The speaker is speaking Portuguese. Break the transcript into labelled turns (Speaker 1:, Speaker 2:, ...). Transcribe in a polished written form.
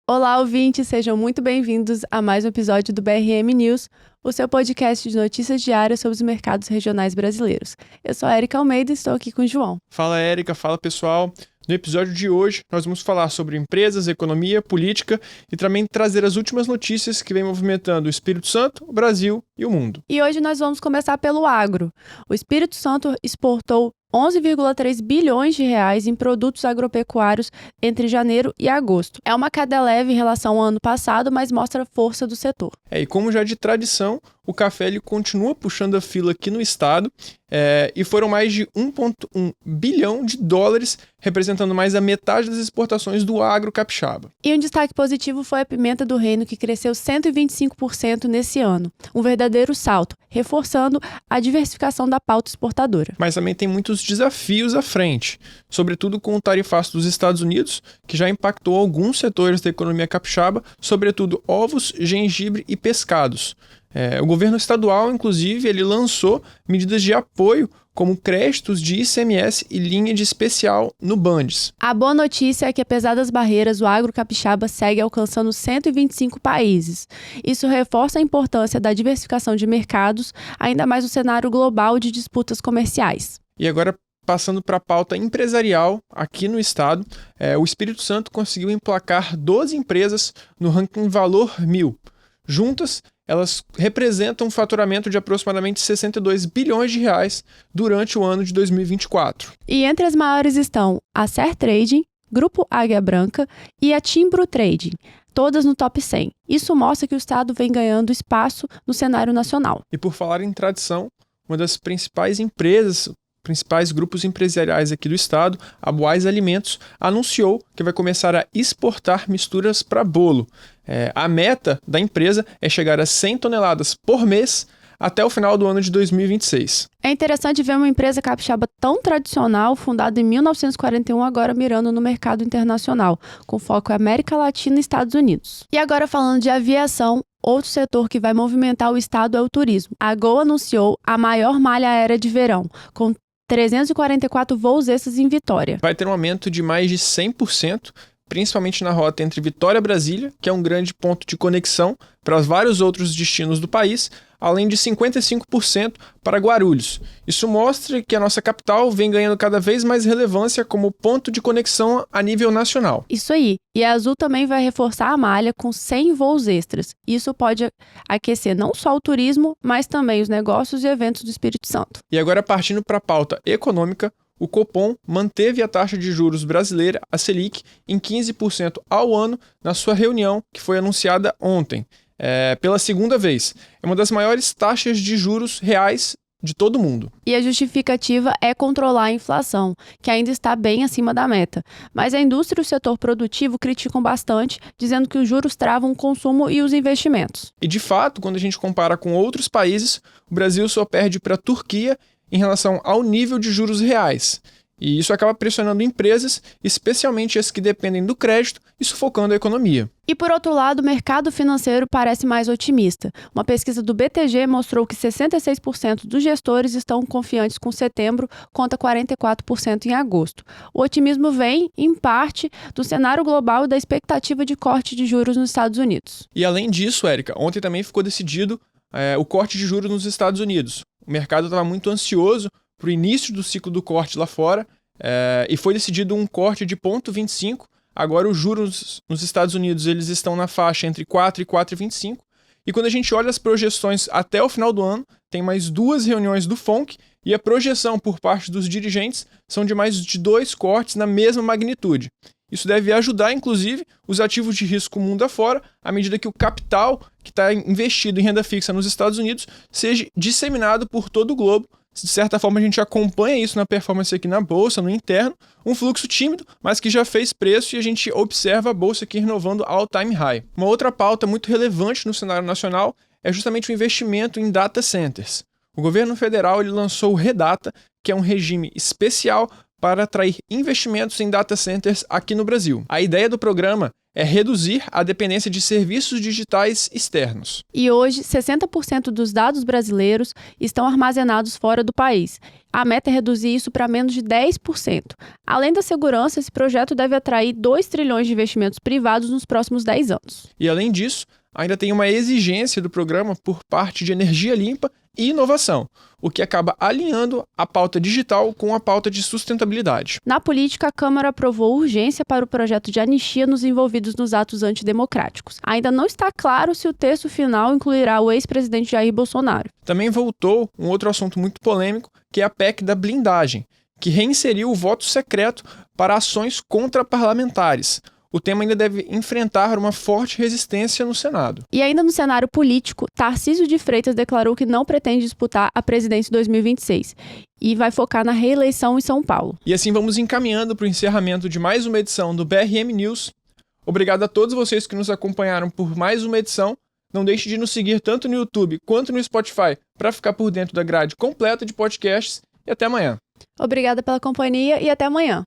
Speaker 1: Olá, ouvintes, sejam muito bem-vindos a mais um episódio do BRM News, o seu podcast de notícias diárias sobre os mercados regionais brasileiros. Eu sou a Erika Almeida e estou aqui com o João.
Speaker 2: Fala, Erika, fala pessoal. No episódio de hoje, nós vamos falar sobre empresas, economia, política e também trazer as últimas notícias que vêm movimentando o Espírito Santo, o Brasil e o mundo.
Speaker 1: E hoje nós vamos começar pelo agro. O Espírito Santo exportou 11,3 bilhões de reais em produtos agropecuários entre janeiro e agosto. É uma queda leve em relação ao ano passado, mas mostra a força do setor.
Speaker 2: E como já de tradição, o café ele continua puxando a fila aqui no estado e foram mais de 1,1 bilhão de dólares, representando mais da metade das exportações do agro capixaba.
Speaker 1: E um destaque positivo foi a pimenta do reino, que cresceu 125% nesse ano. Um verdadeiro salto, reforçando a diversificação da pauta exportadora.
Speaker 2: Mas também tem muitos desafios à frente, sobretudo com o tarifaço dos Estados Unidos, que já impactou alguns setores da economia capixaba, sobretudo ovos, gengibre e pescados. O governo estadual, inclusive, ele lançou medidas de apoio, como créditos de ICMS e linha de especial no Bandes.
Speaker 1: A boa notícia é que, apesar das barreiras, o agro capixaba segue alcançando 125 países. Isso reforça a importância da diversificação de mercados, ainda mais no cenário global de disputas comerciais.
Speaker 2: E agora, passando para a pauta empresarial, aqui no estado, o Espírito Santo conseguiu emplacar 12 empresas no ranking Valor 1000. Juntas, elas representam um faturamento de aproximadamente 62 bilhões de reais durante o ano de 2024.
Speaker 1: E entre as maiores estão a Ser Trading, Grupo Águia Branca e a Timbro Trading, todas no top 100. Isso mostra que o estado vem ganhando espaço no cenário nacional.
Speaker 2: E por falar em tradição, uma das principais empresas, principais grupos empresariais aqui do estado, a Boás Alimentos, anunciou que vai começar a exportar misturas para bolo. A meta da empresa é chegar a 100 toneladas por mês até o final do ano de 2026.
Speaker 1: É interessante ver uma empresa capixaba tão tradicional, fundada em 1941, agora mirando no mercado internacional, com foco em América Latina e Estados Unidos. E agora falando de aviação, outro setor que vai movimentar o estado é o turismo. A Gol anunciou a maior malha aérea de verão, com 344 voos extras em Vitória.
Speaker 2: Vai ter um aumento de mais de 100%, principalmente na rota entre Vitória e Brasília, que é um grande ponto de conexão para vários outros destinos do país, além de 55% para Guarulhos. Isso mostra que a nossa capital vem ganhando cada vez mais relevância como ponto de conexão a nível nacional.
Speaker 1: Isso aí. E a Azul também vai reforçar a malha com 100 voos extras. Isso pode aquecer não só o turismo, mas também os negócios e eventos do Espírito Santo.
Speaker 2: E agora, partindo para a pauta econômica, o Copom manteve a taxa de juros brasileira, a Selic, em 15% ao ano na sua reunião, que foi anunciada ontem. Pela segunda vez. É uma das maiores taxas de juros reais de todo o mundo.
Speaker 1: E a justificativa é controlar a inflação, que ainda está bem acima da meta. Mas a indústria e o setor produtivo criticam bastante, dizendo que os juros travam o consumo e os investimentos.
Speaker 2: E, de fato, quando a gente compara com outros países, o Brasil só perde para a Turquia em relação ao nível de juros reais. E isso acaba pressionando empresas, especialmente as que dependem do crédito, e sufocando a economia.
Speaker 1: E por outro lado, o mercado financeiro parece mais otimista. Uma pesquisa do BTG mostrou que 66% dos gestores estão confiantes com setembro, contra 44% em agosto. O otimismo vem, em parte, do cenário global e da expectativa de corte de juros nos Estados Unidos.
Speaker 2: E além disso, Érica, ontem também ficou decidido o corte de juros nos Estados Unidos. O mercado estava muito ansioso para o início do ciclo do corte lá fora, e foi decidido um corte de 0,25. Agora os juros nos Estados Unidos eles estão na faixa entre 4 e 4,25. E quando a gente olha as projeções até o final do ano, tem mais 2 reuniões do FONC e a projeção por parte dos dirigentes são de mais de 2 cortes na mesma magnitude. Isso deve ajudar, inclusive, os ativos de risco mundo afora, à medida que o capital que está investido em renda fixa nos Estados Unidos seja disseminado por todo o globo. De certa forma, a gente acompanha isso na performance aqui na Bolsa, no interno, um fluxo tímido, mas que já fez preço e a gente observa a Bolsa aqui renovando all-time high. Uma outra pauta muito relevante no cenário nacional é justamente o investimento em data centers. O governo federal ele lançou o Redata, que é um regime especial para atrair investimentos em data centers aqui no Brasil. A ideia do programa é reduzir a dependência de serviços digitais externos.
Speaker 1: E hoje, 60% dos dados brasileiros estão armazenados fora do país. A meta é reduzir isso para menos de 10%. Além da segurança, esse projeto deve atrair 2 trilhões de investimentos privados nos próximos 10 anos.
Speaker 2: E além disso, ainda tem uma exigência do programa por parte de energia limpa e inovação, o que acaba alinhando a pauta digital com a pauta de sustentabilidade.
Speaker 1: Na política, a Câmara aprovou urgência para o projeto de anistia nos envolvidos nos atos antidemocráticos. Ainda não está claro se o texto final incluirá o ex-presidente Jair Bolsonaro.
Speaker 2: Também voltou um outro assunto muito polêmico, que é a PEC da blindagem, que reinseriu o voto secreto para ações contra parlamentares. O tema ainda deve enfrentar uma forte resistência no Senado.
Speaker 1: E ainda no cenário político, Tarcísio de Freitas declarou que não pretende disputar a presidência em 2026 e vai focar na reeleição em São Paulo.
Speaker 2: E assim vamos encaminhando para o encerramento de mais uma edição do BRM News. Obrigado a todos vocês que nos acompanharam por mais uma edição. Não deixe de nos seguir tanto no YouTube quanto no Spotify para ficar por dentro da grade completa de podcasts. E até amanhã.
Speaker 1: Obrigada pela companhia e até amanhã.